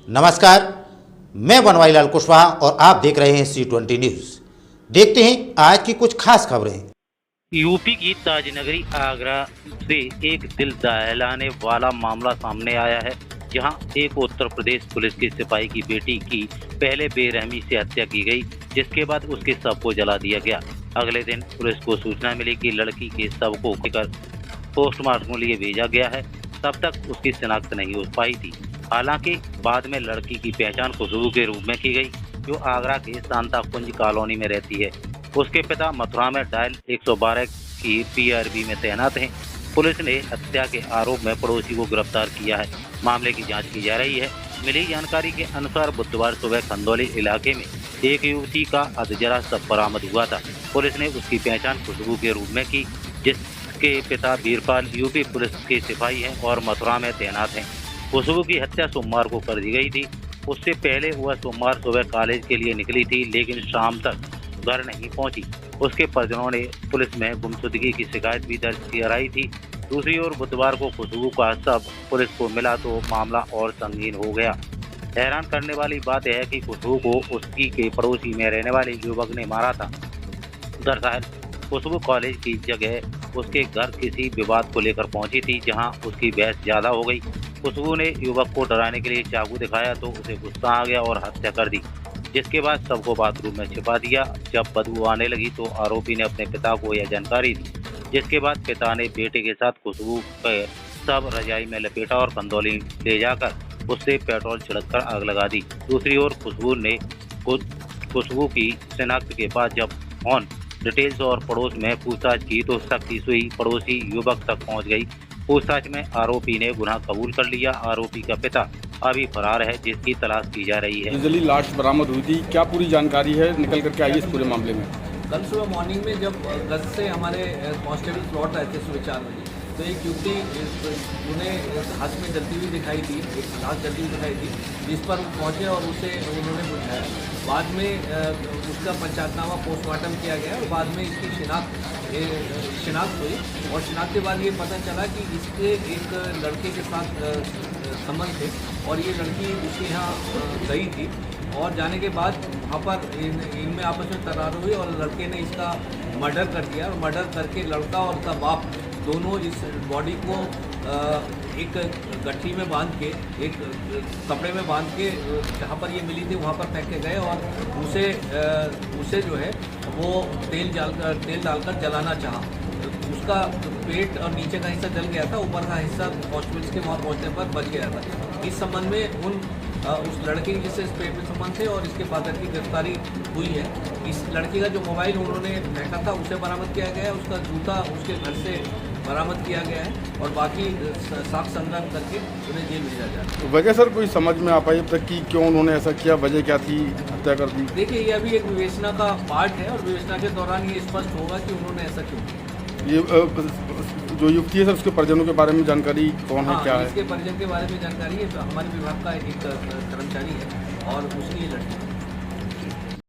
नमस्कार, मैं बनवारीलाल कुशवाहा और आप देख रहे हैं C20 न्यूज। देखते हैं आज की कुछ खास खबरें। यूपी की ताजनगरी आगरा से एक दिल दहलाने वाला मामला सामने आया है, जहां एक उत्तर प्रदेश पुलिस के सिपाही की बेटी की पहले बेरहमी से हत्या की गई, जिसके बाद उसके शव को जला दिया गया। अगले दिन पुलिस को सूचना मिली कि लड़की के शव को लेकर पोस्टमार्टम के लिए भेजा गया है। तब तक उसकी शिनाख्त नहीं हो पाई थी। हालांकि बाद में लड़की की पहचान खुशबू के रूप में की गई, जो आगरा के सांता कुंज कॉलोनी में रहती है। उसके पिता मथुरा में डायल 112 की PRB में तैनात हैं। पुलिस ने हत्या के आरोप में पड़ोसी को गिरफ्तार किया है। मामले की जांच की जा रही है। मिली जानकारी के अनुसार बुधवार सुबह खंदौली इलाके में एक युवती का अधजला शव बरामद हुआ था। पुलिस ने उसकी पहचान खुशबू के रूप में की, जिसके पिता वीरपाल यूपी पुलिस के सिपाही हैं और मथुरा में तैनात हैं। खुशबू की हत्या सोमवार को कर दी गई थी। उससे पहले वह सोमवार सुबह कॉलेज के लिए निकली थी, लेकिन शाम तक घर नहीं पहुंची। उसके परिजनों ने पुलिस में गुमशुदगी की शिकायत भी दर्ज कराई थी। दूसरी ओर बुधवार को खुशबू का शव पुलिस को मिला तो मामला और संगीन हो गया। हैरान करने वाली बात यह है कि खुशबू को उसकी के पड़ोसी में रहने वाले युवक ने मारा था। दरअसल खुशबू कॉलेज की जगह उसके घर किसी विवाद को लेकर पहुंची थी, जहां उसकी बहस ज्यादा हो गई। खुशबू ने युवक को डराने के लिए चाकू दिखाया तो उसे गुस्सा आ गया और हत्या कर दी, जिसके बाद शव को बाथरूम में छिपा दिया। जब बदबू आने लगी तो आरोपी ने अपने पिता को यह जानकारी दी, जिसके बाद पिता ने बेटे के साथ खुशबू के शव रजाई में लपेटा और खंदौली ले जाकर उससे पेट्रोल छिड़ककर आग लगा दी। दूसरी ओर खुशबू की शिनाख्त के बाद जब फोन डिटेल्स और पड़ोस में पूछताछ की तो सख्ती सुई पड़ोसी युवक तक पहुंच गई। पूछताछ में आरोपी ने गुनाह कबूल कर लिया। आरोपी का पिता अभी फरार है, जिसकी तलाश की जा रही है। जली लाश बरामद हुई थी, क्या पूरी जानकारी है, निकल करके आई इस पूरे मामले में? कल सुबह मॉर्निंग में जब गश्त से हमारे कांस्टेबल लौट रहे थे सुबह 4 बजे, तो एक युवती उन्हें हाथ में जलती हुई दिखाई दी, एक लाश जलती हुई दिखाई दी, जिस पर पहुंचे और उसे उन्होंने बुझाया। बाद में उसका पंचायतनामा पोस्टमार्टम किया गया और बाद में इसकी शिनाख्त हुई और शिनाख्त के बाद ये पता चला कि इसके एक लड़के के साथ संबंध थे और ये लड़की उसके यहाँ गई थी और जाने के बाद वहाँ पर इनमें आपस में तकरार हुई और लड़के ने इसका मर्डर कर दिया और मर्डर करके लड़का और उसका बाप दोनों इस बॉडी को एक गट्ठी में बांध के, एक कपड़े में बांध के जहाँ पर ये मिली थी वहाँ पर फेंक के गए और उसे जो है वो तेल डालकर जलाना चाहा। उसका पेट और नीचे का हिस्सा जल गया था, ऊपर का हिस्सा हॉस्पिटल के वहाँ पहुँचने पर बच गया था। इस संबंध में उस लड़के की जिससे इस पेट में संबंध थे और इसके फादर की गिरफ्तारी हुई है। इस लड़की का जो मोबाइल उन्होंने फेंका था उसे बरामद किया गया है, उसका जूता उसके घर से बरामद किया गया है और बाकी साक्ष्य संग्रह करके उन्हें जेल भेजा जाए। तो वजह सर कोई समझ में आ पाई अब तक कि क्यों उन्होंने ऐसा किया, वजह क्या थी, हत्या कर दी? देखिए, ये अभी एक विवेचना का पार्ट है और विवेचना के दौरान ये स्पष्ट होगा कि उन्होंने ऐसा क्यों किया। ये जो युवती है सर, उसके परिजनों के बारे में जानकारी कौन है, क्या है? इसके परिजन के बारे में जानकारी है, हमारे विभाग का एक कर्मचारी है और उसकी ये लड़की